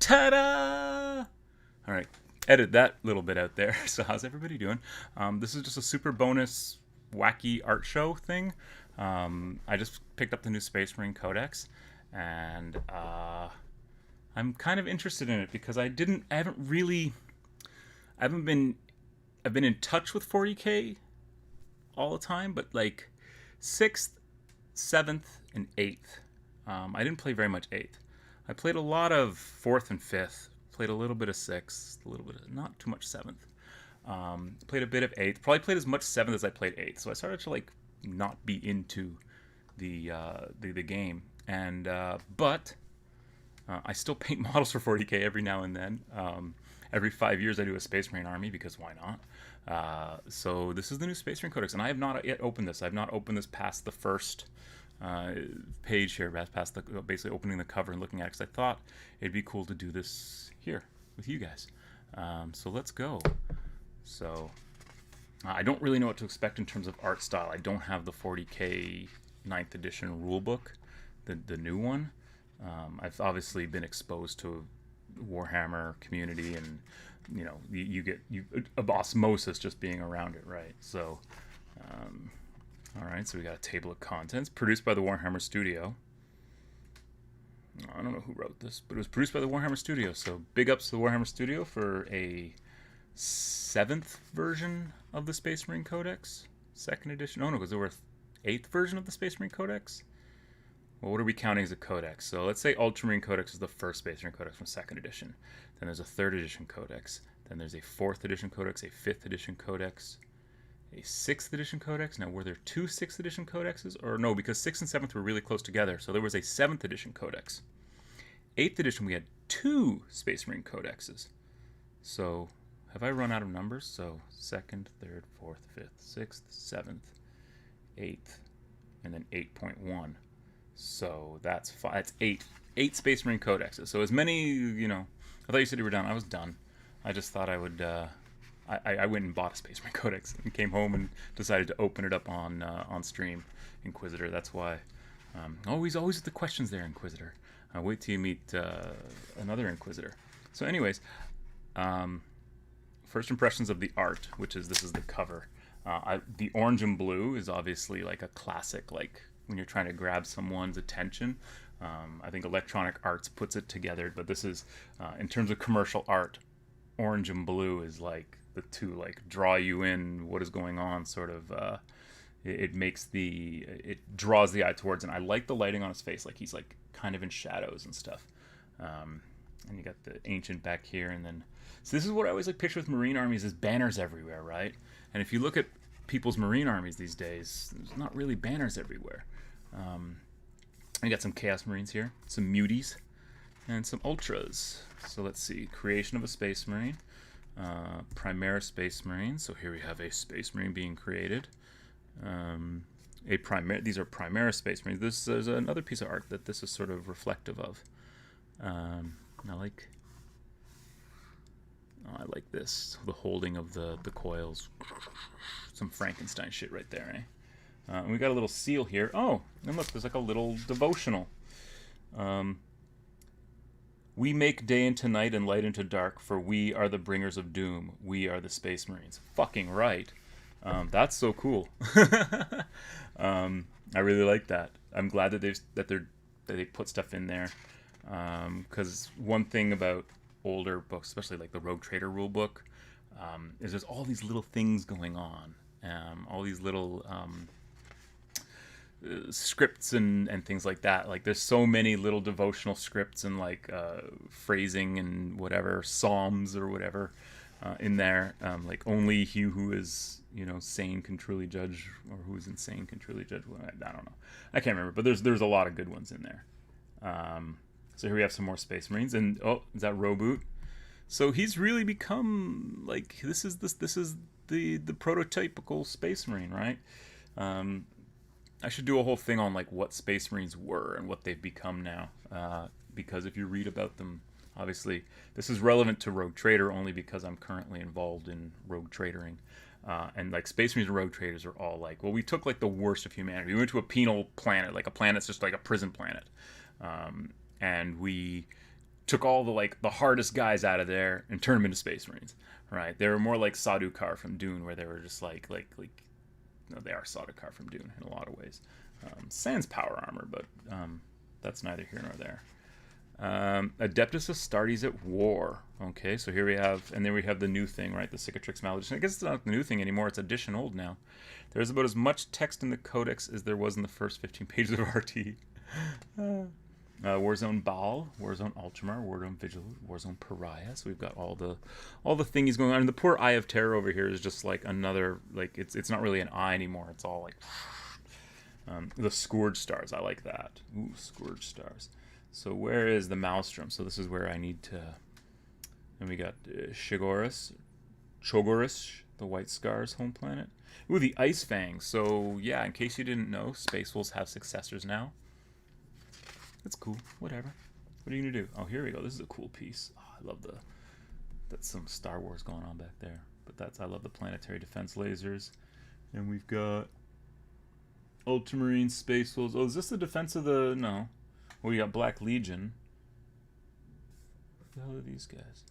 Ta-da! All right, edit that little bit out there. So how's everybody doing? This is just a super bonus wacky art show thing. I just picked up the new Space Marine Codex, and I'm kind of interested in it because I haven't been, I've been in touch with 40k all the time, but like 6th, 7th, and 8th. I didn't play very much 8th. I played a lot of 4th and 5th. Played a little bit of 6th, a little bit of, not too much 7th. Played a bit of 8th. Probably played as much 7th as I played 8th. So I started to like not be into the game. And but I still paint models for 40k every now and then. Every 5 years I do a Space Marine army because why not? So this is the new Space Marine Codex, and I have not yet opened this. I've not opened this past the first page here, past the basically opening the cover and looking at it, because I thought it'd be cool to do this here with you guys. So let's go. So I don't really know what to expect in terms of art style. I don't have the 40k 9th edition rulebook, the new one. I've obviously been exposed to Warhammer community, and you know you get of osmosis just being around it, right? So all right, so we got a table of contents produced by the Warhammer Studio. I don't know who wrote this, but it was produced by the Warhammer Studio, so big ups to the Warhammer Studio for a 7th version of the Space Marine Codex, 2nd edition. Oh no, because there were 8th version of the Space Marine Codex. Well, what are we counting as a codex? So let's say Ultramarine Codex is the first Space Marine Codex from 2nd edition. Then there's a 3rd edition codex. Then there's a 4th edition codex, a 5th edition codex, a 6th edition codex. Now, were there 2 6th edition codexes? Or no, because 6th and 7th were really close together. So there was a 7th edition codex. 8th edition, we had 2 Space Marine codexes. So have I run out of numbers? So 2nd, 3rd, 4th, 5th, 6th, 7th, 8th, and then 8.1. So that's eight Space Marine codexes. So as many, you know, I thought you said you were done. I was done. I just thought I would, I went and bought a Space Marine Codex and came home and decided to open it up on stream, Inquisitor. That's why. Always with the questions there, Inquisitor. Wait till you meet another Inquisitor. So anyways, first impressions of the art, this is the cover. The orange and blue is obviously like a classic, like when you're trying to grab someone's attention. I think Electronic Arts puts it together, but this is, in terms of commercial art, orange and blue is like the two, like, draw you in, what is going on, sort of. It draws the eye towards, and I like the lighting on his face, like he's like kind of in shadows and stuff. And you got the ancient back here, and then, so this is what I always like picture with Marine armies, is banners everywhere, right? And if you look at people's Marine armies these days, there's not really banners everywhere. I got some Chaos Marines here, some Muties, and some Ultras. So let's see, creation of a Space Marine, Primera Space Marine. So here we have a Space Marine being created. These are Primera Space Marines. There's another piece of art that this is sort of reflective of. I like this, the holding of the coils. Some Frankenstein shit right there, eh? And we got a little seal here. Oh, and look, there's like a little devotional. We make day into night and light into dark, for we are the bringers of doom. We are the Space Marines. Fucking right. That's so cool. I really like that. I'm glad that they put stuff in there. Because one thing about older books, especially like the Rogue Trader rule book, is there's all these little things going on. All these little scripts and things like that. Like there's so many little devotional scripts and like phrasing and whatever, psalms or whatever in there. Like only he who is, sane can truly judge, or who is insane can truly judge. I don't know. I can't remember, but there's a lot of good ones in there. So here we have some more Space Marines, and oh, is that Roboot? So he's really become like this is the prototypical Space Marine, right? I should do a whole thing on like what Space Marines were and what they've become now, because if you read about them, obviously this is relevant to Rogue Trader only because I'm currently involved in Rogue Tradering, and like Space Marines and Rogue Traders are all like, well, we took like the worst of humanity. We went to a penal planet, like a planet's just like a prison planet, and we took all the like the hardest guys out of there and turned them into Space Marines. Right? They were more like Sardaukar from Dune, where they were just like no, they are Sardaukar from Dune in a lot of ways. Sans power armor, but that's neither here nor there. Adeptus Astartes at War. Okay, so here we have, and then we have the new thing, right? The Cicatrix Malediction. I guess it's not the new thing anymore. It's edition old now. There's about as much text in the Codex as there was in the first 15 pages of RT. Warzone Baal, Warzone Ultramar, Warzone Vigil, Warzone Pariah. So we've got all the thingies going on. And the poor Eye of Terror over here is just like another, like it's not really an eye anymore. It's all like the Scourge Stars. I like that. Ooh, Scourge Stars. So where is the Maelstrom? So this is where I need to. And we got Chogoris, the White Scars home planet. Ooh, the Ice Fangs. So yeah, in case you didn't know, Space Wolves have successors now. That's cool. Whatever. What are you gonna do? Oh, here we go. This is a cool piece. Oh, I love that's some Star Wars going on back there. But I love the planetary defense lasers. And we've got Ultramarine Space Wolves. Oh, is this the defense of the? No. Well, we got Black Legion. What the hell are these guys?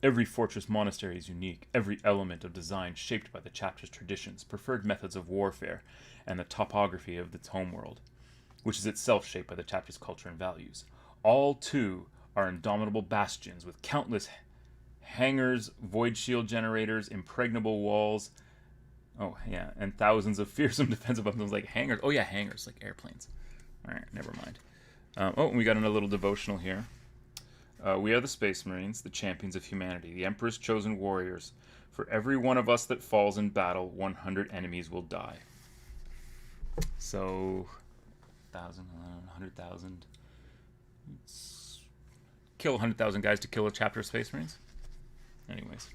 Every fortress monastery is unique. Every element of design shaped by the chapter's traditions, preferred methods of warfare, and the topography of its homeworld, which is itself shaped by the chapter's culture and values. All, too, are indomitable bastions with countless hangars, void shield generators, impregnable walls. Oh, yeah, and thousands of fearsome defensive weapons like hangars. Oh, yeah, hangars, like airplanes. All right, never mind. And we got a little devotional here. We are the Space Marines, the champions of humanity, the Emperor's chosen warriors. For every one of us that falls in battle, 100 enemies will die. So, 1,000, 100,000. Kill 100,000 guys to kill a chapter of Space Marines. Anyways.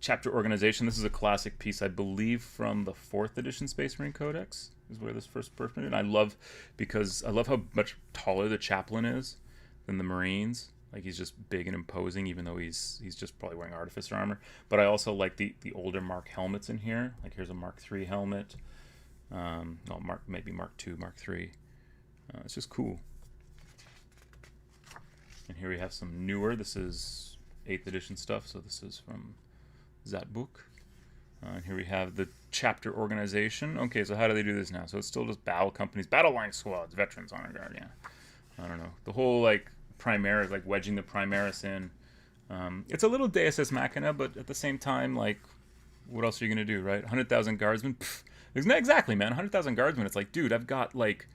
Chapter organization. This is a classic piece, I believe, from the 4th edition Space Marine Codex, is where this first person. And I love how much taller the chaplain is than the Marines. Like, he's just big and imposing, even though he's just probably wearing artificer armor. But I also like the older Mark helmets in here. Like, here's a Mark III helmet. Maybe Mark II, Mark III. It's just cool. And here we have some newer. This is 8th edition stuff, so this is from that book. And here we have the chapter organization. Okay, so how do they do this now? So it's still just battle companies, battle line squads, veterans, honor guard. Yeah, I don't know. The whole like Primaris, like wedging the Primaris in. It's a little Deus Ex Machina, but at the same time, like, what else are you gonna do, right? 100,000 guardsmen. Pff, exactly, man. 100,000 guardsmen. It's like, dude, I've got like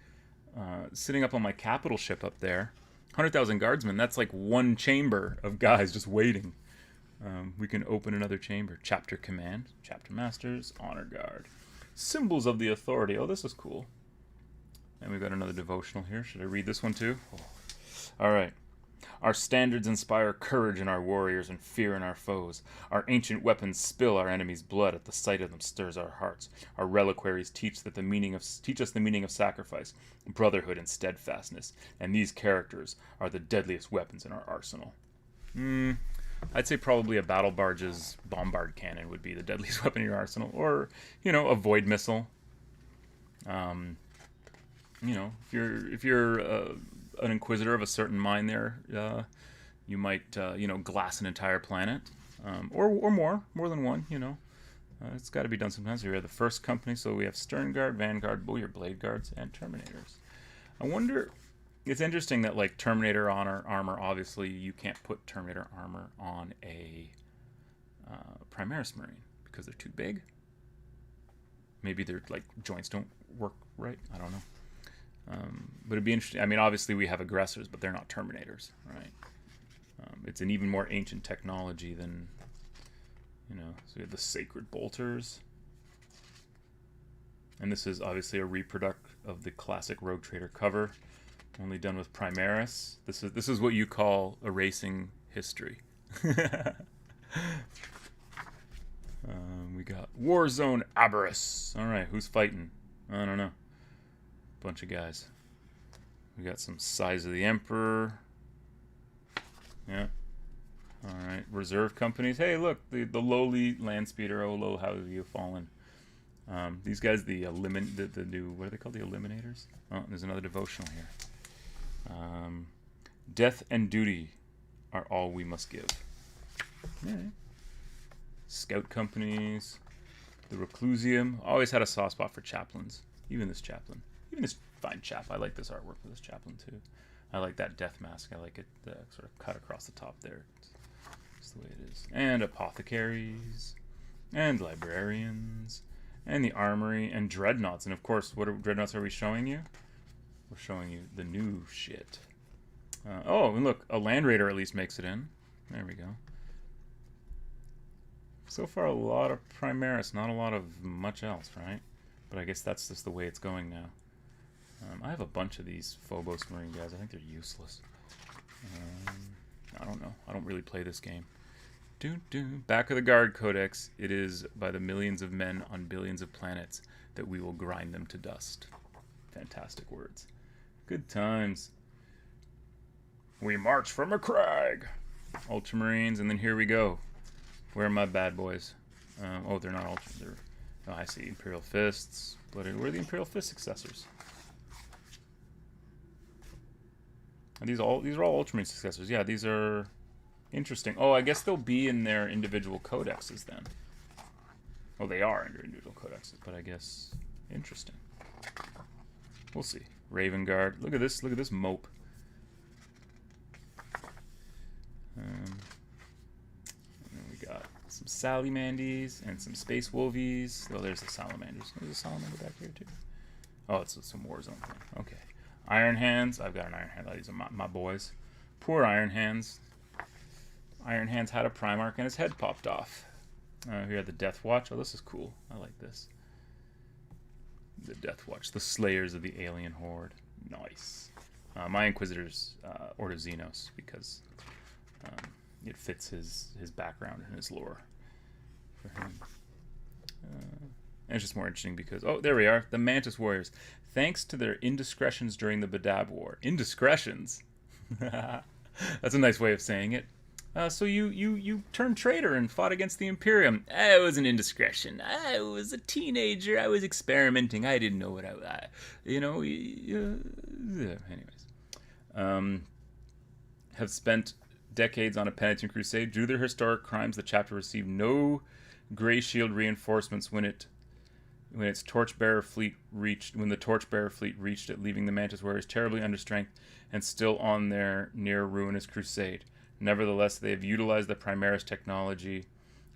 sitting up on my capital ship up there. 100,000 guardsmen. That's like one chamber of guys just waiting. We can open another chamber. Chapter command, chapter masters, honor guard, symbols of the authority. Oh, this is cool. And we've got another devotional here. Should I read this one too? Oh. All right. Our standards inspire courage in our warriors and fear in our foes. Our ancient weapons spill our enemies' blood. At the sight of them stirs our hearts. Our reliquaries teach us the meaning of sacrifice, brotherhood, and steadfastness. And these characters are the deadliest weapons in our arsenal. I'd say probably a battle barge's bombard cannon would be the deadliest weapon in your arsenal, or a void missile. If you're an inquisitor of a certain mine there, you might glass an entire planet, or more than one. It's got to be done sometimes. Here we have the first company, so we have Stern Guard, Vanguard, your Blade Guards, and Terminators. I wonder. It's interesting that, like, Terminator armor, obviously you can't put Terminator armor on a Primaris Marine because they're too big. Maybe their, like, joints don't work right. I don't know. But it'd be interesting. I mean, obviously we have aggressors, but they're not Terminators, right? It's an even more ancient technology than, so we have the Sacred Bolters. And this is obviously a reproduct of the classic Rogue Trader cover. Only done with Primaris. This is what you call erasing history. We got Warzone Aberrus. All right, who's fighting? I don't know. Bunch of guys. We got some Size of the Emperor. Yeah. All right, reserve companies. Hey, look, the lowly land speeder. Oh, low, how have you fallen? These guys, the new, what are they called? The Eliminators. Oh, there's another devotional here. Death and duty are all we must give. All right. Scout companies. The Reclusium. Always had a soft spot for chaplains. Even this chaplain. Even this fine chap. I like this artwork for this chaplain too. I like that death mask. I like it sort of cut across the top there. It's the way it is. And apothecaries. And librarians. And the armory. And dreadnoughts. And of course, what dreadnoughts are we showing you? We're showing you the new shit. Oh, and look. A Land Raider at least makes it in. There we go. So far, a lot of Primaris, not a lot of much else, right? But I guess that's just the way it's going now. I have a bunch of these Phobos Marine guys. I think they're useless. I don't know. I don't really play this game. Back of the Guard Codex. It is by the millions of men on billions of planets that we will grind them to dust. Fantastic words. Good times. We march from a crag. Ultramarines, and then here we go. Where are my bad boys? Oh, they're not Ultra. They're... Oh, I see. Imperial Fists. Where are the Imperial Fist successors? Are these are all Ultramarine successors. Yeah, these are interesting. Oh, I guess they'll be in their individual codexes then. Well, they are in their individual codexes, but I guess interesting. We'll see. Raven Guard. Look at this. Look at this mope. Got some Salamanders and some Space Wolvies. Oh, there's the Salamanders. There's a Salamander back here, too. Oh, it's some Warzone thing. Okay. Iron Hands. I've got an Iron Hand. These are my boys. Poor Iron Hands. Iron Hands had a Primarch and his head popped off. Here had the Death Watch. Oh, this is cool. I like this. The Death Watch. The Slayers of the Alien Horde. Nice. My Inquisitor's Order Xenos because... it fits his background and his lore for him. And it's just more interesting because... Oh, there we are. The Mantis Warriors. Thanks to their indiscretions during the Badab War. Indiscretions? That's a nice way of saying it. So you turned traitor and fought against the Imperium. It was an indiscretion. I was a teenager. I was experimenting. I didn't know what I you know... anyways. Have spent... decades on a penitent crusade. Due to their historic crimes, the chapter received no Grey Shield reinforcements when the Torchbearer fleet reached it, leaving the Mantis Warriors terribly understrength and still on their near ruinous crusade. Nevertheless, they have utilized the Primaris technology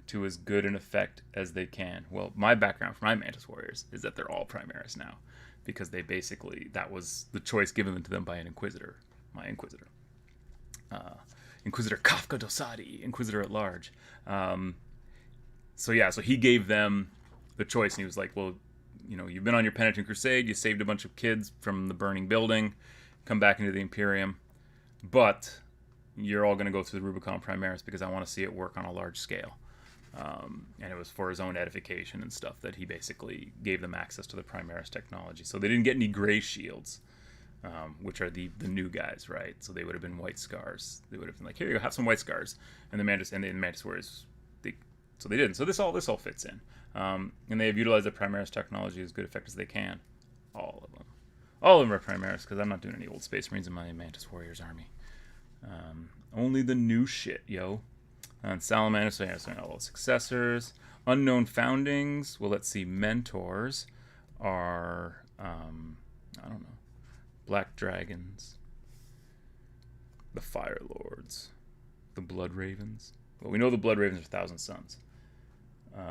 to as good an effect as they can. Well, my background for my Mantis Warriors is that they're all Primaris now, because they basically, that was the choice given to them by an Inquisitor, my Inquisitor. Inquisitor Kafka Dosadi, Inquisitor at Large. So he gave them the choice, and he was like, well, you know, you've been on your penitent crusade, you saved a bunch of kids from the burning building, come back into the Imperium, but you're all going to go through the Rubicon Primaris because I want to see it work on a large scale. And it was for his own edification and stuff that he basically gave them access to the Primaris technology. So they didn't get any Grey Shields. Which are the new guys, right? So they would have been White Scars. They would have been like, here you go, have some White Scars. And the Mantis Warriors, so they didn't. So this all fits in. And they have utilized the Primaris technology as good effect as they can. All of them. All of them are Primaris, because I'm not doing any old Space Marines in my Mantis Warriors army. Only the new shit, yo. And Salamanders, so yeah, all successors. Unknown foundings. Well, let's see. Mentors are, I don't know. Black Dragons, the Fire Lords, the Blood Ravens. Well, we know the Blood Ravens are Thousand Sons.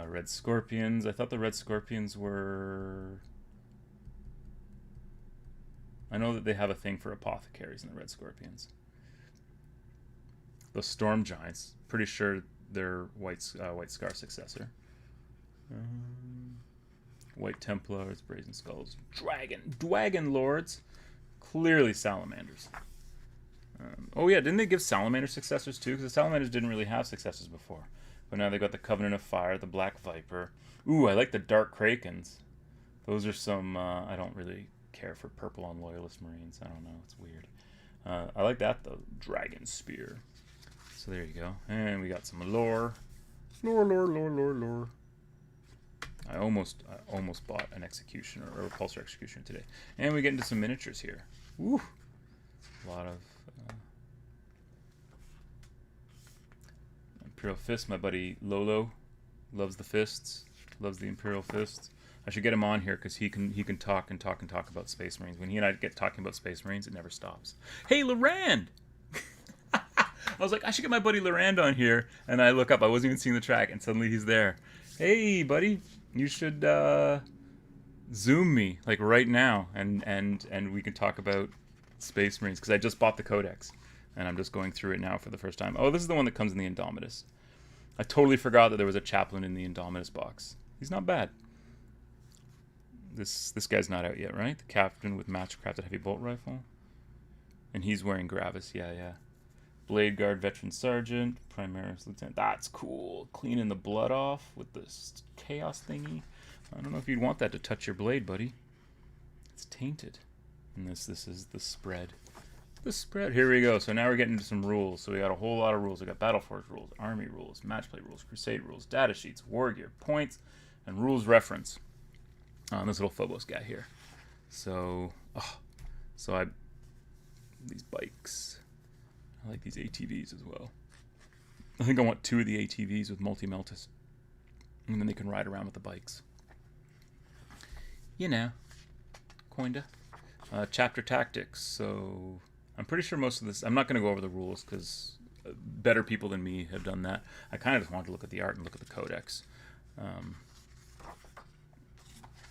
Red Scorpions. I thought the Red Scorpions were... I know that they have a thing for apothecaries in the Red Scorpions. The Storm Giants. Pretty sure they're White Scar successor. White Templars, Brazen Skulls, Dwagon Lords. Clearly Salamanders. Oh yeah, didn't they give Salamander successors too? Because the Salamanders didn't really have successors before. But now they got the Covenant of Fire, the Black Viper. Ooh, I like the Dark Krakens. Those are some, I don't really care for purple on Loyalist Marines. I don't know, it's weird. I like that though, Dragon Spear. So there you go. And we got some lore. Lore. I almost bought an Executioner or a Repulsor Executioner today. And we get into some miniatures here. Woo! A lot of Imperial Fist. My buddy Lolo loves the fists. Loves the Imperial Fists. I should get him on here because he can talk and talk and talk about Space Marines. When he and I get talking about Space Marines, it never stops. Hey, Lorand! I was like, I should get my buddy Lorand on here, and I look up. I wasn't even seeing the track, and suddenly he's there. Hey, buddy, you should Zoom me like right now, and we can talk about Space Marines because I just bought the Codex, and I'm just going through it now for the first time. Oh, this is the one that comes in the Indomitus. I totally forgot that there was a chaplain in the Indomitus box. He's not bad. This guy's not out yet, right? The captain with match-crafted heavy bolt rifle, and he's wearing Gravis. Yeah. Blade Guard Veteran Sergeant, Primaris Lieutenant. That's cool. Cleaning the blood off with this chaos thingy. I don't know if you'd want that to touch your blade, buddy. It's tainted. And this is the spread. The spread. Here we go. So now we're getting into some rules. So we got a whole lot of rules. We got Battleforge rules, Army rules, Matchplay rules, Crusade rules, data sheets, War Gear, points, and rules reference. This little Phobos guy here. So these bikes. I like these ATVs as well. I think I want 2 of the ATVs with multi-meltas. And then they can ride around with the bikes. You know. Kinda. Chapter tactics. So I'm pretty sure most of this... I'm not going to go over the rules because better people than me have done that. I kind of just wanted to look at the art and look at the codex.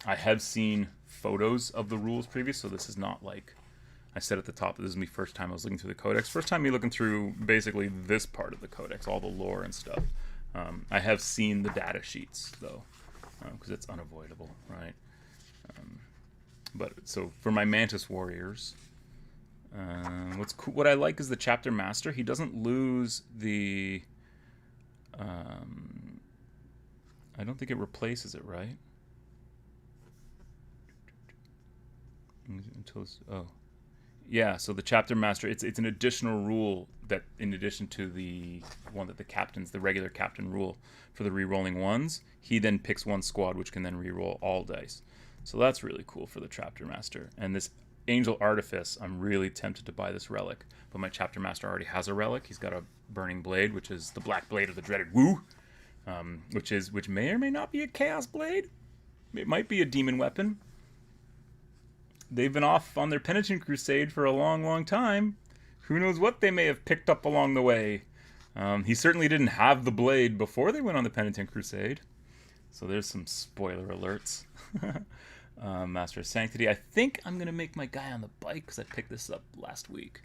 I have seen photos of the rules previous, so this is not like... I said at the top, this is my first time I was looking through the codex. First time me looking through basically this part of the codex, all the lore and stuff. I have seen the data sheets, though, because it's unavoidable, right? But so for my Mantis warriors, what I like is the chapter master. He doesn't lose the... I don't think it replaces it, right? Until it's... Oh. Yeah, so the chapter master, it's an additional rule that, in addition to the one that the regular captain rule for the re-rolling ones, he then picks one squad which can then re-roll all dice. So that's really cool for the chapter master. And this Angel Artifice, I'm really tempted to buy this relic, but my chapter master already has a relic. He's got a burning blade, which is the black blade of the dreaded Woo, which may or may not be a chaos blade. It might be a demon weapon. They've been off on their penitent crusade for a long, long time. Who knows what they may have picked up along the way. He certainly didn't have the blade before they went on the penitent crusade. So there's some spoiler alerts. Master of Sanctity. I think I'm going to make my guy on the bike because I picked this up last week.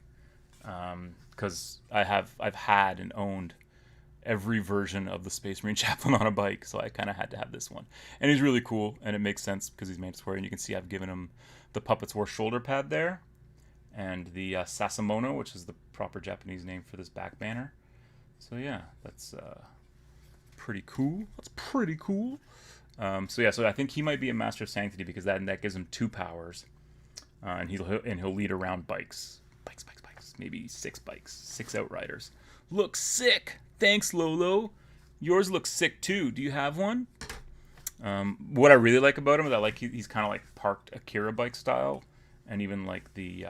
Because I've had and owned every version of the Space Marine Chaplain on a bike, so I kind of had to have this one. And he's really cool, and it makes sense because he's Mantis Warrior, and you can see I've given him the Puppets War shoulder pad there, and the Sasamono, which is the proper Japanese name for this back banner. So yeah, that's pretty cool. That's pretty cool. So I think he might be a Master of Sanctity because that gives him 2 powers, and he'll lead around bikes, maybe 6 bikes, 6 Outriders. Looks sick. Thanks, Lolo. Yours looks sick too. Do you have one? What I really like about him is he's kind of like parked Akira bike style, and even like the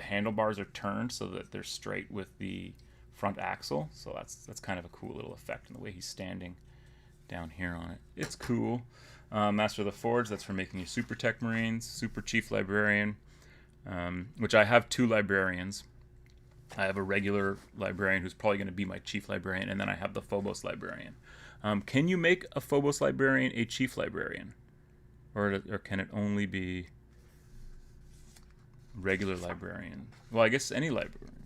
handlebars are turned so that they're straight with the front axle. So that's kind of a cool little effect in the way he's standing down here on it. It's cool. Master of the Forge, that's for making you Super Tech Marines, Super Chief Librarian, which I have 2 librarians. I have a regular librarian who's probably going to be my chief librarian, and then I have the Phobos librarian. Can you make a Phobos librarian a chief librarian? Or can it only be regular librarian? Well, I guess any librarian.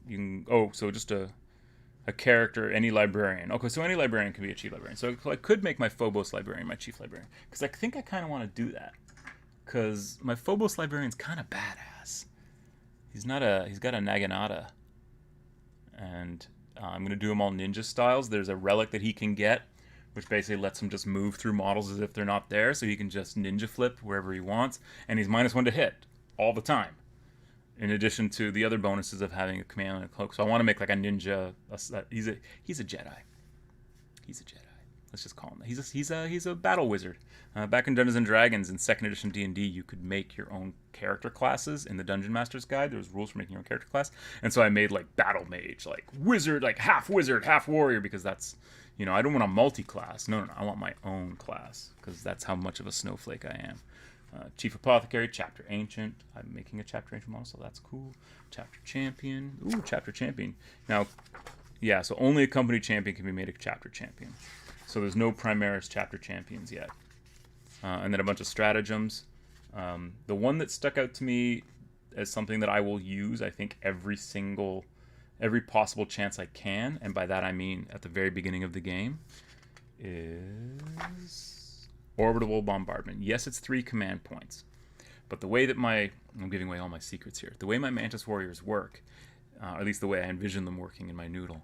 You can, so just a character, any librarian. Okay, so any librarian can be a chief librarian. So I could make my Phobos librarian my chief librarian. Because I think I kind of want to do that. Because my Phobos librarian's kind of badass. He's got a Naginata, and I'm going to do them all ninja styles. There's a relic that he can get, which basically lets him just move through models as if they're not there, so he can just ninja flip wherever he wants, and he's -1 to hit all the time, in addition to the other bonuses of having a command and a cloak. So I want to make like a ninja. He's a Jedi. He's a Jedi. Let's just call him that. He's a battle wizard. Back in Dungeons and Dragons in second edition D&D, you could make your own character classes in the Dungeon Master's Guide. There was rules for making your own character class, and so I made like battle mage, like wizard, half warrior, because that's, I don't want a multi-class. No, I want my own class because that's how much of a snowflake I am. Chief Apothecary, Chapter Ancient. I'm making a Chapter Ancient model, so that's cool. Chapter Champion. Ooh, Chapter Champion. Now, yeah, so only a company champion can be made a Chapter Champion. So there's no Primaris Chapter Champions yet. And then a bunch of stratagems. The one that stuck out to me as something that I will use, I think, every possible chance I can, and by that I mean at the very beginning of the game, is Orbital Bombardment. Yes, it's 3 command points, but the way that I'm giving away all my secrets here. The way my Mantis Warriors work, or at least the way I envision them working in my noodle,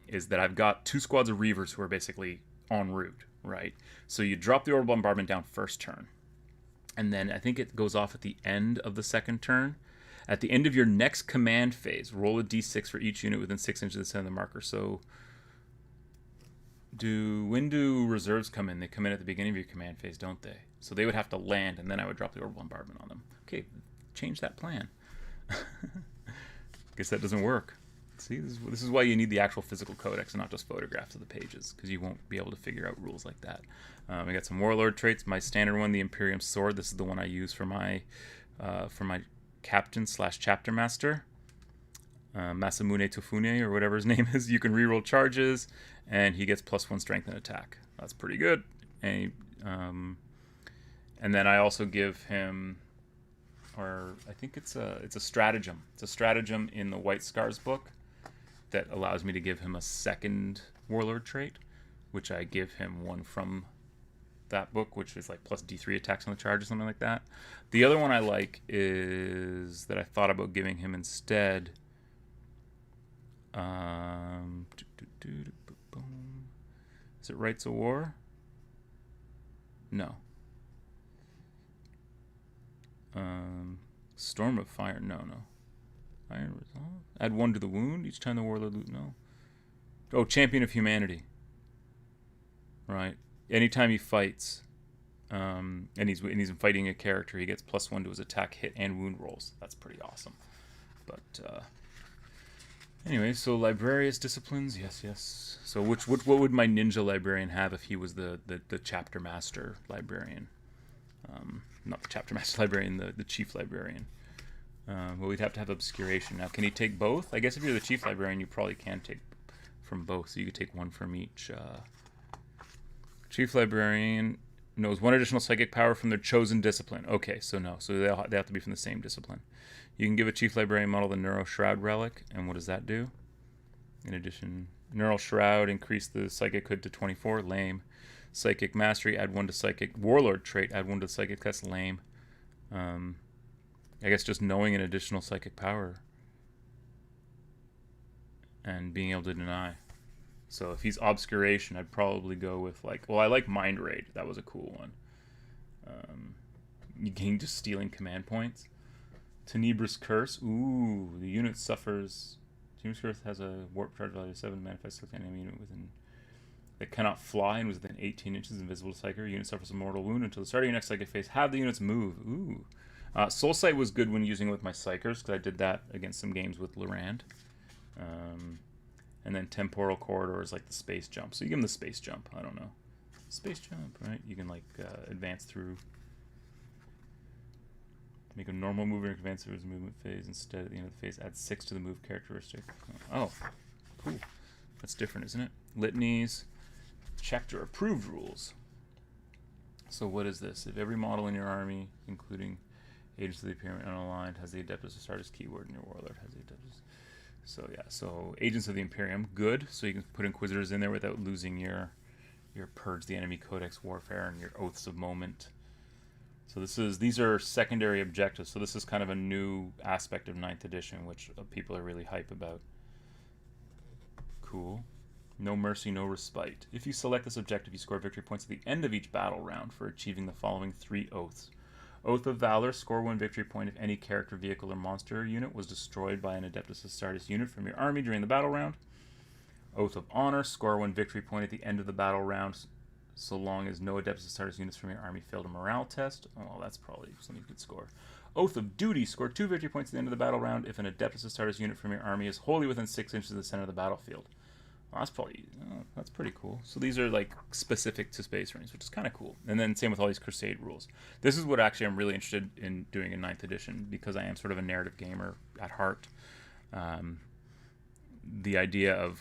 is that I've got 2 squads of Reavers who are basically en route, right? So you drop the Orbital Bombardment down first turn, and then I think it goes off at the end of the second turn. At the end of your next command phase, roll a d6 for each unit within 6 inches of the center of the marker. So when do reserves come in? They come in at the beginning of your command phase, don't they? So they would have to land, and then I would drop the orbital bombardment on them. Okay, change that plan. Guess that doesn't work. See, this is why you need the actual physical codex and not just photographs of the pages, because you won't be able to figure out rules like that. I got some warlord traits. My standard one, the Imperium Sword. This is the one I use for my captain / chapter master. Masamune Tofune, or whatever his name is. You can reroll charges, and he gets +1 strength and attack. That's pretty good. And then I also give him, or I think it's a stratagem. It's a stratagem in the White Scars book that allows me to give him a second warlord trait, which I give him one from that book, which is like +D3 attacks on the charge or something like that. The other one I like is that I thought about giving him instead. Is it Rights of War? No. Storm of Fire? No. Iron Resolve? Add 1 to the wound each time the warlord loot. No. Oh, Champion of Humanity. Right. Anytime he fights, and he's fighting a character, he gets +1 to his attack, hit, and wound rolls. That's pretty awesome. But anyway, so Librarius Disciplines, yes. So what would my ninja librarian have if he was the chapter master librarian? Not the chapter master librarian, the chief librarian. Well, we'd have to have obscuration. Now, can he take both? I guess if you're the chief librarian, you probably can take from both, so you could take 1 from each. Chief librarian knows 1 additional psychic power from their chosen discipline. Okay, so no. So they have to be from the same discipline. You can give a chief librarian model the Neural Shroud relic, and what does that do? In addition, Neural Shroud, increase the psychic hood to 24, lame. Psychic Mastery, add 1 to psychic. Warlord trait, add 1 to psychic, that's lame. I guess just knowing an additional psychic power and being able to deny. So if he's obscuration, I'd probably go with I like Mind Raid. That was a cool one. You gain just stealing command points. Tenebrous Curse. Ooh, the unit suffers. Tenebrous Curse has a warp charge value of 7, manifests with any unit within that cannot fly and was within 18 inches invisible to Psyker. Unit suffers a mortal wound until the start of your next Psychic phase. Have the units move. Ooh. Soul Sight was good when using it with my Psychers, because I did that against some games with Lorand. And then Temporal Corridor is like the space jump. So you give him the space jump. I don't know. Space jump, right? You can advance through. Make a normal mover and advance through his movement phase. Instead, at the end of the phase, add 6 to the move characteristic. Oh, cool. That's different, isn't it? Litanies. Chapter approved rules. So what is this? If every model in your army, including Agents of the Imperium unaligned, has the Adeptus Astartes keyword, and your Warlord has the Adeptus. So yeah, so Agents of the Imperium, good. So you can put Inquisitors in there without losing your Purge the Enemy Codex Warfare and your Oaths of Moment. So these are secondary objectives. So this is kind of a new aspect of 9th edition, which people are really hype about. Cool. No mercy, no respite. If you select this objective, you score victory points at the end of each battle round for achieving the following 3 oaths. Oath of Valor, score 1 victory point if any character, vehicle, or monster unit was destroyed by an Adeptus Astartes unit from your army during the battle round. Oath of Honor. Score 1 victory point at the end of the battle round, so long as no Adeptus Astartes units from your army failed a morale test. Oh, well, that's probably something you could score. Oath of Duty. Score 2 victory points at the end of the battle round if an Adeptus Astartes unit from your army is wholly within 6 inches of the center of the battlefield. Well, that's pretty cool. So these are like specific to Space Marines, which is kind of cool. And then same with all these Crusade rules. This is what actually I'm really interested in doing in 9th edition, because I am sort of a narrative gamer at heart. The idea of,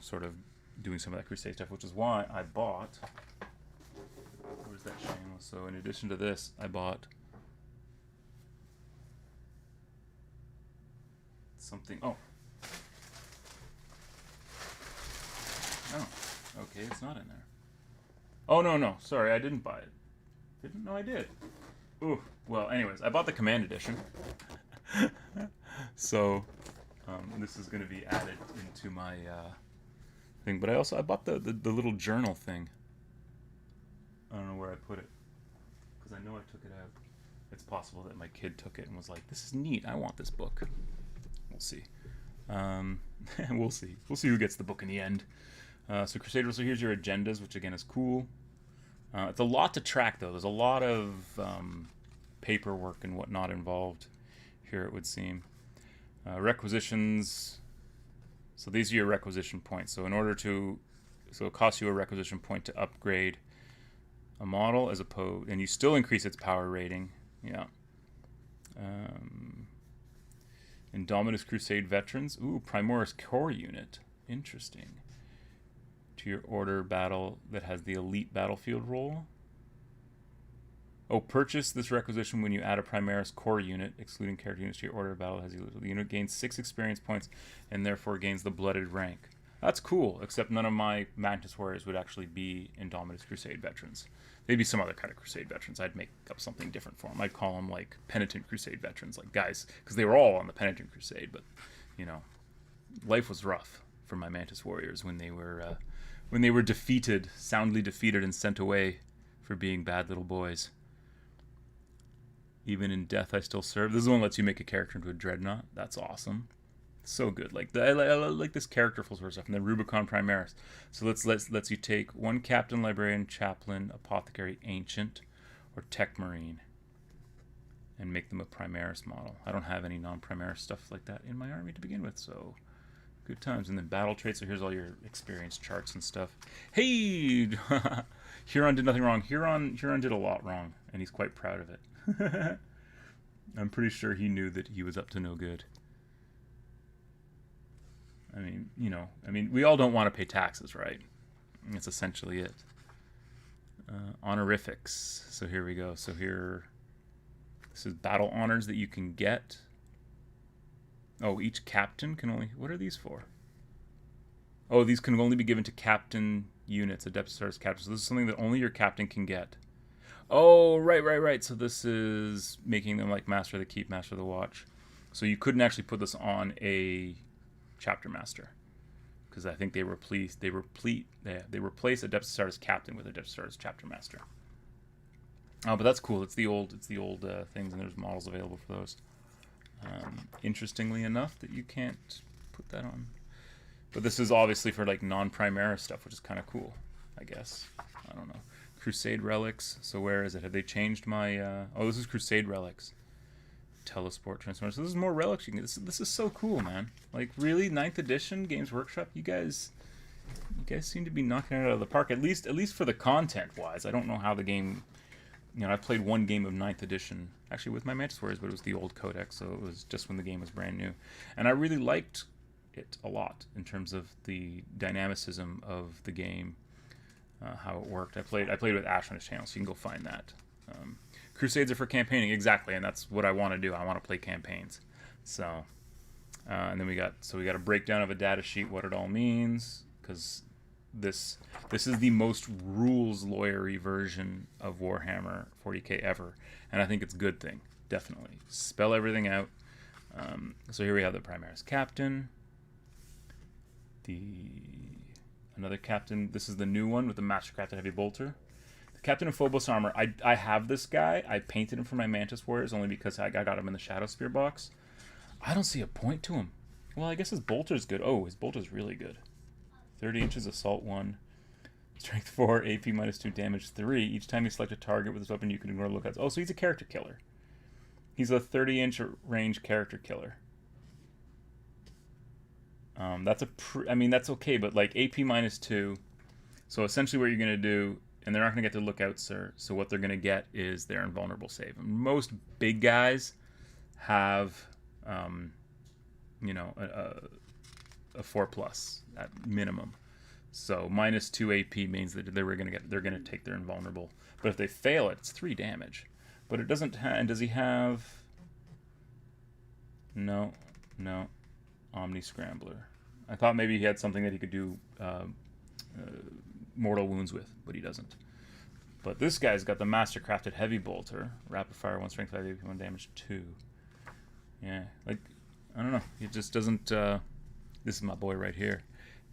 sort of doing some of that Crusade stuff, which is why I bought... Where's that shameless? So in addition to this, I bought something... Oh, okay, it's not in there. Oh, no, sorry, I didn't buy it. No, I did. Ooh, well, anyways, I bought the Command Edition. So, this is going to be added into my thing. But I bought the little journal thing. I don't know where I put it, because I know I took it out. It's possible that my kid took it and was like, this is neat, I want this book. We'll see. We'll see. We'll see who gets the book in the end. So Crusade Rules, so here's your agendas, which again is cool. It's a lot to track, though. There's a lot of paperwork and whatnot involved here, it would seem. Requisitions. So these are your requisition points. So it costs you a requisition point to upgrade a model and you still increase its power rating. Yeah. Indomitus Crusade Veterans. Ooh, Primoris Core Unit. Interesting. To your order battle that has the elite battlefield role. Oh, purchase this requisition when you add a Primaris core unit, excluding character units to your order battle. The unit gains 6 experience points and therefore gains the blooded rank. That's cool, except none of my Mantis Warriors would actually be Indomitus Crusade Veterans. They'd be some other kind of Crusade Veterans. I'd make up something different for them. I'd call them like Penitent Crusade Veterans, like guys, because they were all on the Penitent Crusade, but, life was rough for my Mantis Warriors when they were defeated, soundly defeated, and sent away for being bad little boys. Even in death, I still serve. This one lets you make a character into a dreadnought. That's awesome. So good. I like this character full sort of stuff. And then Rubicon Primaris. So lets you take one Captain, Librarian, Chaplain, Apothecary, Ancient, or Tech Marine, and make them a Primaris model. I don't have any non-Primaris stuff like that in my army to begin with, so good times. And then battle traits. So here's all your experience charts and stuff. Hey, Huron did nothing wrong. Huron did a lot wrong, and he's quite proud of it. I'm pretty sure he knew that he was up to no good. I mean, we all don't want to pay taxes, right? That's essentially it. Honorifics. So here we go. So this is battle honors that you can get. Oh, each captain can only... What are these for? Oh, these can only be given to captain units, Adeptus Astartes captains. So this is something that only your captain can get. Oh, right. So this is making them like Master of the Keep, Master of the Watch. So you couldn't actually put this on a chapter master, because I think they replaced Adeptus Astartes captain with Adeptus Astartes chapter master. Oh, but that's cool. It's the old things, and there's models available for those. Interestingly enough, that you can't put that on. But this is obviously for like non-Primaris stuff, which is kind of cool, I guess. I don't know. Crusade Relics. So where is it? Have they changed my... Oh, this is Crusade Relics. Telesport Transformers. So this is more relics you can get. This is so cool, man. Like, really? 9th edition? Games Workshop? You guys seem to be knocking it out of the park. At least for the content-wise. I don't know how the game... I played one game of 9th edition, actually with my Mantis Warriors, but it was the old codex, so it was just when the game was brand new. And I really liked it a lot in terms of the dynamicism of the game. How it worked. I played with Ash on his channel, so you can go find that. Crusades are for campaigning, exactly, and that's what I want to do. I want to play campaigns. So, and then we got a breakdown of a data sheet, what it all means, because this is the most rules lawyery version of Warhammer 40k ever, and I think it's a good thing, definitely. Spell everything out. So here we have the Primaris Captain, another captain. This is the new one with the Mastercrafted Heavy Bolter. The Captain of Phobos Armor. I have this guy. I painted him for my Mantis Warriors only because I got him in the Shadow Spear box. I don't see a point to him. Well, I guess his Bolter's good. Oh, his Bolter's really good. 30 inches, assault 1, strength 4, AP minus 2, damage 3. Each time you select a target with this weapon, you can ignore lookouts. Oh, so he's a character killer. He's a 30-inch range character killer. That's that's okay, but like AP minus 2. So essentially what you're going to do, and they're not going to get to lookouts, sir. So what they're going to get is their invulnerable save. And most big guys have, a 4+ at minimum. So minus 2 AP means that they're going to take their invulnerable. But if they fail it, it's 3 damage. But it doesn't have. And does he have? No. Omni Scrambler. I thought maybe he had something that he could do mortal wounds with, but he doesn't. But this guy's got the Mastercrafted Heavy Bolter, rapid fire, 1 strength 5, AP 1 damage 2. Yeah, like I don't know. It just doesn't. This is my boy right here,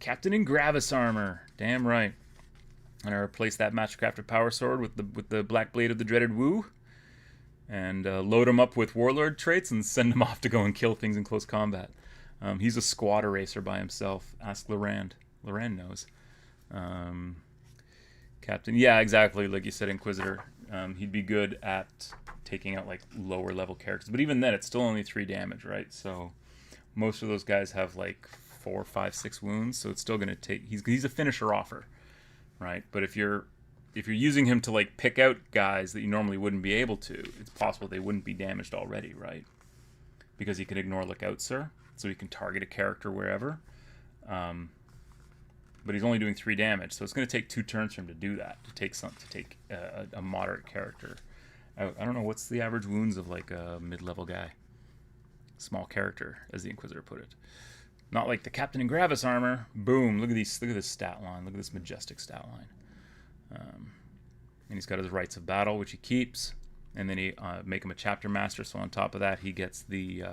Captain in Gravis armor. Damn right. And I replace that Mastercrafted Power Sword with the Black Blade of the Dreaded Woo, and load him up with Warlord traits and send him off to go and kill things in close combat. He's a squad eraser by himself. Ask Lorand. Lorand knows. Captain, yeah, exactly. Like you said, Inquisitor. He'd be good at taking out like lower level characters, but even then, it's still only 3 damage, right? So most of those guys have like 4, 5, 6 wounds, so it's still going to take. He's a finisher offer, right? But if you're using him to like pick out guys that you normally wouldn't be able to, it's possible they wouldn't be damaged already, right? Because he can ignore lookout, sir, so he can target a character wherever. But he's only doing 3 damage, so it's going to take 2 turns for him to do that. To take a moderate character. I don't know what's the average wounds of like a mid-level guy. Small character, as the Inquisitor put it. Not like the Captain in Gravis armor. Boom! Look at this stat line. Look at this majestic stat line. And he's got his Rites of Battle, which he keeps, and then he make him a Chapter Master. So on top of that, he gets the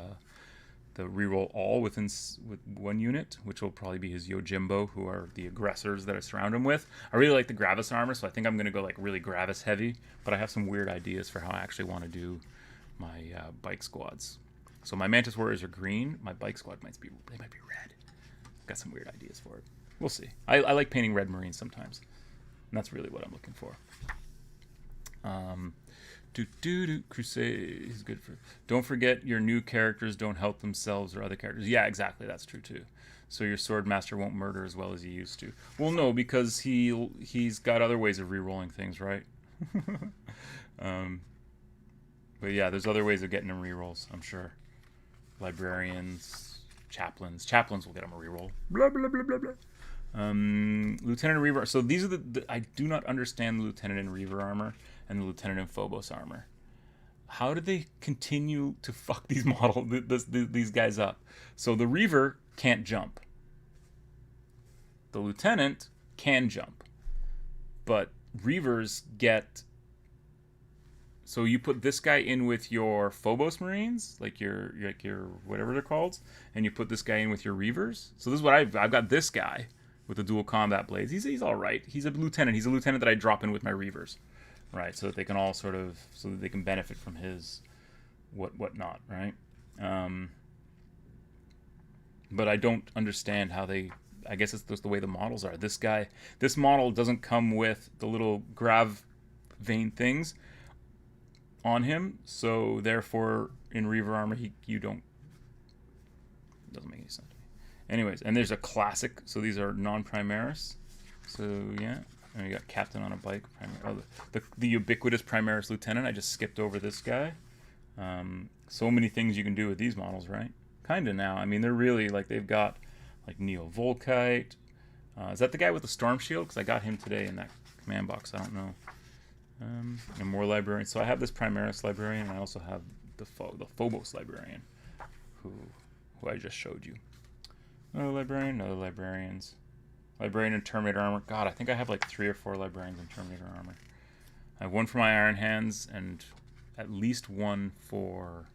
reroll all with 1 unit, which will probably be his Yojimbo, who are the aggressors that I surround him with. I really like the Gravis armor, so I think I'm going to go like really Gravis heavy, but I have some weird ideas for how I actually want to do my bike squads. So my Mantis Warriors are green. My bike squad might be red. Got some weird ideas for it. We'll see. I like painting red Marines sometimes, and that's really what I'm looking for. Crusade is good for. Don't forget your new characters don't help themselves or other characters. Yeah, exactly. That's true too. So your sword master won't murder as well as he used to. Well, no, because he's got other ways of re-rolling things, right? But yeah, there's other ways of getting him re-rolls, I'm sure. Librarians, chaplains will get him a re-roll. Blah blah blah blah blah. Lieutenant and Reaver. So these are I do not understand the Lieutenant and Reaver armor and the Lieutenant and Phobos armor. How did they continue to fuck these these guys up? So the Reaver can't jump. The Lieutenant can jump, but Reavers get. So you put this guy in with your Phobos Marines, like your whatever they're called, and you put this guy in with your Reavers. So this is what I've got this guy with the dual combat blades. He's all right. He's a lieutenant. He's a lieutenant that I drop in with my Reavers, right? So that they can all so that they can benefit from his whatnot, right? But I don't understand how they. I guess it's just the way the models are. This model doesn't come with the little grav vein things on him, so therefore in Reaver armor you don't. It doesn't make any sense to me. Anyways, and there's a classic. So these are non-Primaris. So yeah, and we got Captain on a bike. The ubiquitous Primaris Lieutenant. I just skipped over this guy. So many things you can do with these models, right? Kinda now. I mean, they're really like they've got like Neo Volkite. Is that the guy with the Storm Shield? Because I got him today in that command box. I don't know. And more librarians. So I have this Primaris librarian, and I also have the Phobos librarian, who I just showed you. Another librarian, other librarians. Librarian and Terminator armor. God, I think I have like 3 or 4 librarians in Terminator armor. I have 1 for my Iron Hands, and at least 1 for.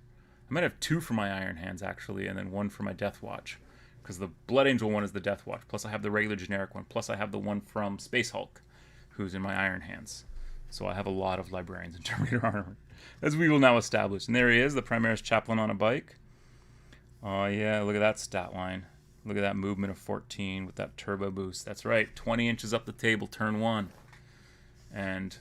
I might have 2 for my Iron Hands actually, and then 1 for my Death Watch, because the Blood Angel one is the Death Watch. Plus I have the regular generic one. Plus I have the one from Space Hulk, who's in my Iron Hands. So I have a lot of librarians in Terminator armor, as we will now establish. And there he is, the Primaris Chaplain on a bike. Oh yeah, look at that stat line. Look at that movement of 14 with that turbo boost. That's right, 20 inches up the table, turn 1. And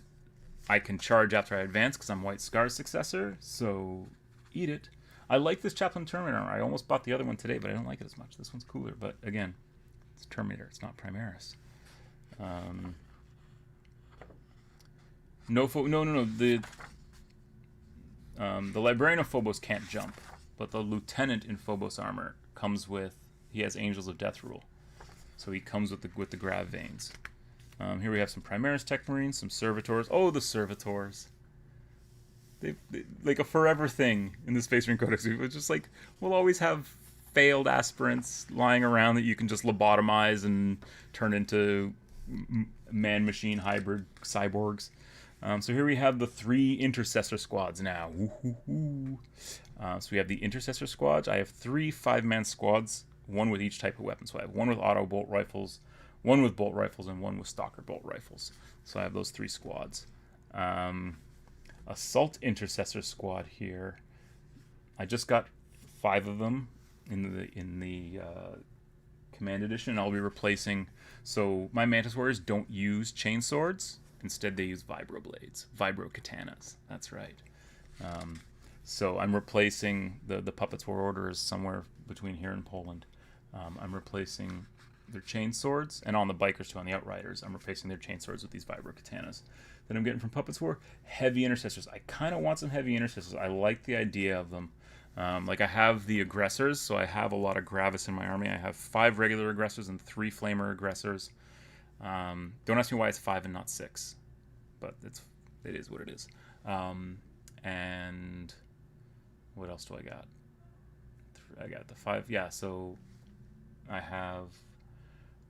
I can charge after I advance because I'm White Scar's successor, so eat it. I like this Chaplain Terminator. I almost bought the other one today, but I don't like it as much. This one's cooler, but again, it's Terminator. It's not Primaris. No. The Librarian of Phobos can't jump, but the Lieutenant in Phobos armor comes with. He has Angels of Death rule, so he comes with the Grav Veins. Here we have some Primaris Tech Marines, some Servitors. Oh, the Servitors. They like a forever thing in the Space Marine Codex. It's just like, we'll always have failed aspirants lying around that you can just lobotomize and turn into man-machine hybrid cyborgs. So here we have the 3 Intercessor squads now. So we have the Intercessor squads. I have 3 5-man squads, 1 with each type of weapon. So I have 1 with auto bolt rifles, 1 with bolt rifles, and 1 with stalker bolt rifles. So I have those 3 squads. Assault Intercessor squad here. I just got 5 of them in the Command Edition. I'll be replacing. So my Mantis Warriors don't use chain swords. Instead, they use vibro blades, vibro katanas. That's right. So I'm replacing the Puppets War Order is somewhere between here and Poland. I'm replacing their chain swords, and on the bikers too, on the Outriders, I'm replacing their chain swords with these vibro katanas that I'm getting from Puppets War. Heavy Intercessors. I kind of want some heavy Intercessors. I like the idea of them. Like I have the Aggressors, so I have a lot of Gravis in my army. I have 5 regular Aggressors and 3 Flamer Aggressors. Don't ask me why it's 5 and not 6, but it is what it is. And what else do I got? I got the 5. Yeah, so I have.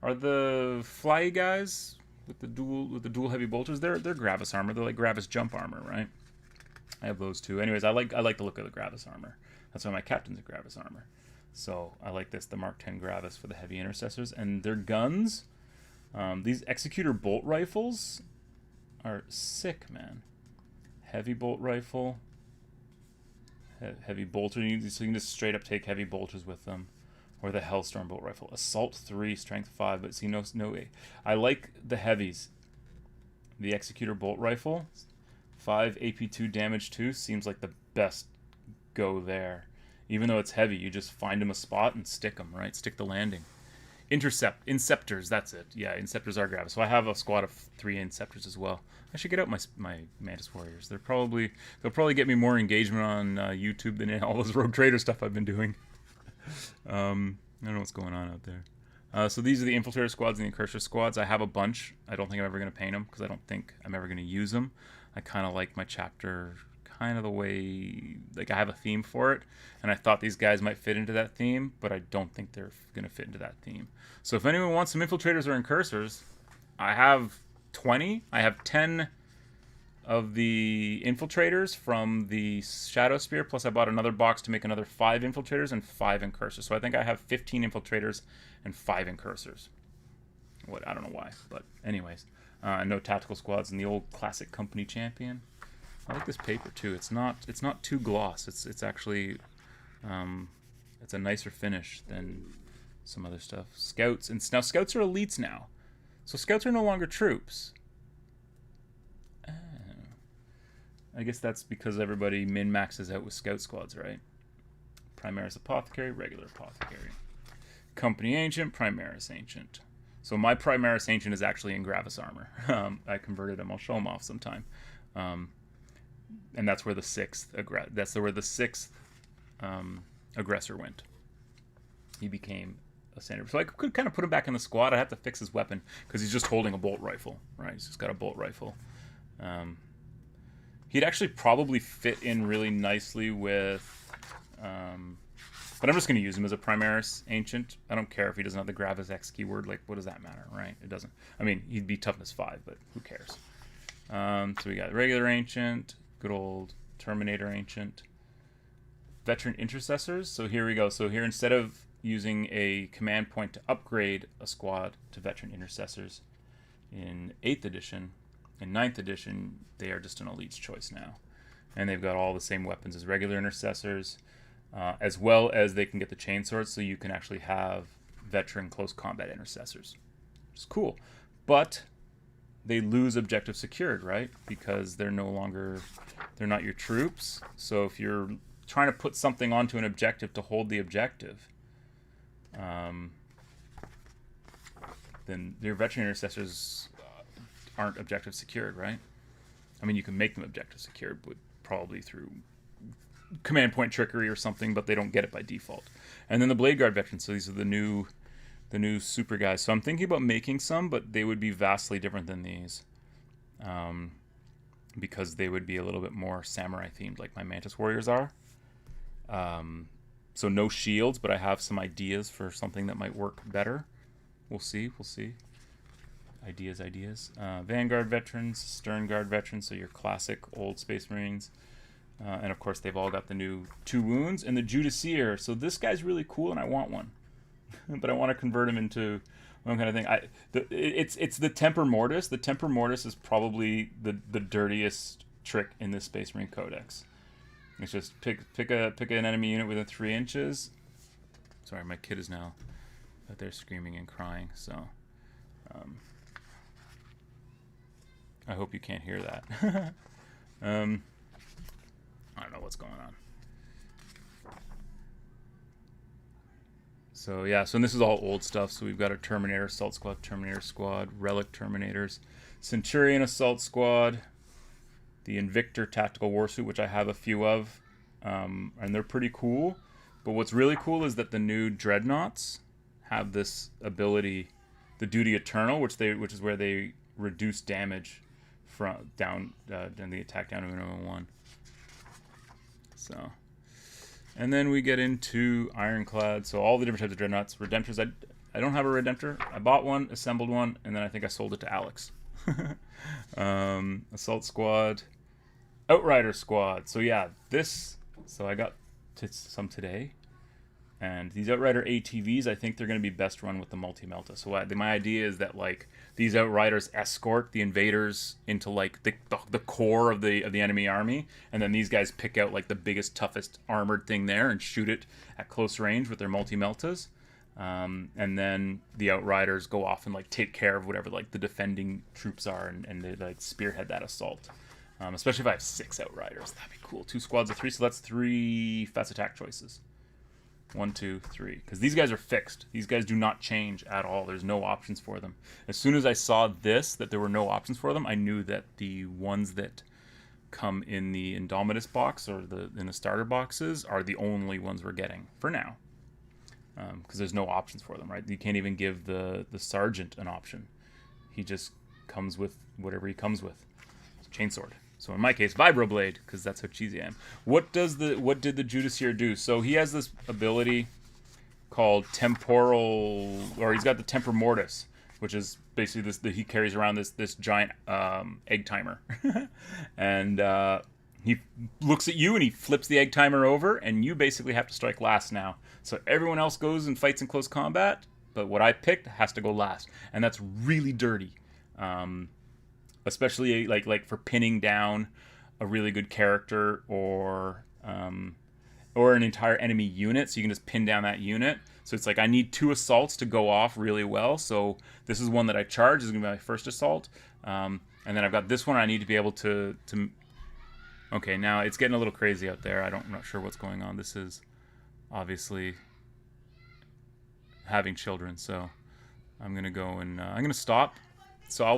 Are the fly guys with the dual heavy bolters? They're Gravis armor. They're like Gravis jump armor, right? I have those too. Anyways, I like the look of the Gravis armor. That's why my captain's a Gravis armor. So I like this, the Mark 10 Gravis for the heavy intercessors. And their guns, these Executor bolt rifles are sick, man. Heavy bolt rifle, heavy bolter. So you can just straight up take heavy bolters with them. Or the Hellstorm bolt rifle. Assault 3, Strength 5, but see, no way. I like the heavies. The Executor bolt rifle, 5 AP2 damage 2 seems like the best go there. Even though it's heavy, you just find them a spot and stick them, right? Stick the landing. Inceptors, that's it. Yeah, Inceptors are Gravis. So I have a squad of 3 Inceptors as well. I should get out my Mantis Warriors. They'll probably get me more engagement on YouTube than all this Rogue Trader stuff I've been doing. I don't know what's going on out there. So these are the Infiltrator squads and the Incursor squads. I have a bunch. I don't think I'm ever going to paint them because I don't think I'm ever going to use them. I kind of like my chapter kind of the way, like I have a theme for it, and I thought these guys might fit into that theme, but I don't think they're going to fit into that theme. So if anyone wants some Infiltrators or Incursors, I have 20. I have 10 of the Infiltrators from the Shadow Spear, plus I bought another box to make another 5 Infiltrators and 5 Incursors. So I think I have 15 Infiltrators and 5 Incursors. What, I don't know why, but anyways. No tactical squads and the old classic company champion. I like this paper too. It's not too gloss. It's actually it's a nicer finish than some other stuff. Scouts, and now Scouts are elites now. So Scouts are no longer troops. I guess that's because everybody min-maxes out with Scout squads, right? Primaris Apothecary, regular Apothecary. Company Ancient, Primaris Ancient. So my Primaris Ancient is actually in Gravis armor. I converted him. I'll show him off sometime. And that's where the 6th aggressor went. He became a standard. So I could kind of put him back in the squad. I have to fix his weapon because he's just holding a bolt rifle, right? He's just got a bolt rifle. He'd actually probably fit in really nicely with... but I'm just going to use him as a Primaris Ancient. I don't care if he doesn't have the Gravis X keyword. Like, what does that matter, right? It doesn't. I mean, he'd be toughness 5, but who cares? So we got regular Ancient, good old Terminator Ancient, Veteran Intercessors. So here we go. So here, instead of using a command point to upgrade a squad to Veteran Intercessors in 8th edition, in 9th edition, they are just an elite's choice now. And they've got all the same weapons as regular Intercessors, as well as they can get the chain swords, so you can actually have veteran close combat intercessors. It's cool. But they lose objective secured, right? Because they're not your troops. So if you're trying to put something onto an objective to hold the objective, then your veteran intercessors aren't objective secured, right? I mean, you can make them objective secured, but probably through command point trickery or something, but they don't get it by default. And then the Blade Guard veterans, so these are the new super guys. So I'm thinking about making some, but they would be vastly different than these, because they would be a little bit more samurai themed, like my Mantis Warriors are. So no shields, but I have some ideas for something that might work better. We'll see. Ideas. Vanguard veterans, Stern Guard veterans, so your classic old Space Marines. And of course, they've all got the new 2 wounds and the Judiceer. So this guy's really cool, and I want one. But I want to convert him into one kind of thing. It's the Temper Mortis. The Temper Mortis is probably the dirtiest trick in this Space Marine Codex. It's just pick an enemy unit within 3 inches. Sorry, my kid is now out there screaming and crying. So I hope you can't hear that. I don't know what's going on. So yeah, so this is all old stuff. So we've got a Terminator Assault Squad, Terminator Squad, Relic Terminators, Centurion Assault Squad, the Invictor Tactical Warsuit, which I have a few of, and they're pretty cool. But what's really cool is that the new Dreadnoughts have this ability, the Duty Eternal, which is where they reduce damage from down and the attack down to minimum 1. So, and then we get into Ironclad. So all the different types of Dreadnoughts. Redemptors, I don't have a Redemptor. I bought one, assembled one, and then I think I sold it to Alex. Assault Squad, Outrider Squad. So yeah, so I got some today. And these Outrider ATVs, I think they're going to be best run with the multi-melta. So my idea is that like these Outriders escort the invaders into like the core of the enemy army, and then these guys pick out like the biggest, toughest armored thing there and shoot it at close range with their multi-meltas. And then the Outriders go off and like take care of whatever like the defending troops are, and they like spearhead that assault. Especially if I have 6 Outriders, that'd be cool. 2 squads of 3, so that's 3 fast attack choices. 1, 2, 3. Because these guys are fixed. These guys do not change at all. There's no options for them. As soon as I saw that there were no options for them, I knew that the ones that come in the Indomitus box or in the starter boxes are the only ones we're getting for now. Because there's no options for them, right? You can't even give the sergeant an option. He just comes with whatever he comes with. Chainsword. So in my case, Vibroblade, because that's how cheesy I am. What did the Judiceer do? So he has this ability called Temporal, or he's got the Temper Mortis, which is basically he carries around this giant egg timer, and he looks at you and he flips the egg timer over, and you basically have to strike last now. So everyone else goes and fights in close combat, but what I picked has to go last, and that's really dirty. Especially like for pinning down a really good character or an entire enemy unit, so you can just pin down that unit. So it's like I need 2 assaults to go off really well. So this is one that I charge. This is gonna be my first assault, and then I've got this one. I need to be able to. Okay, now it's getting a little crazy out there. I'm not sure what's going on. This is obviously having children, so I'm gonna go and I'm gonna stop. So I'll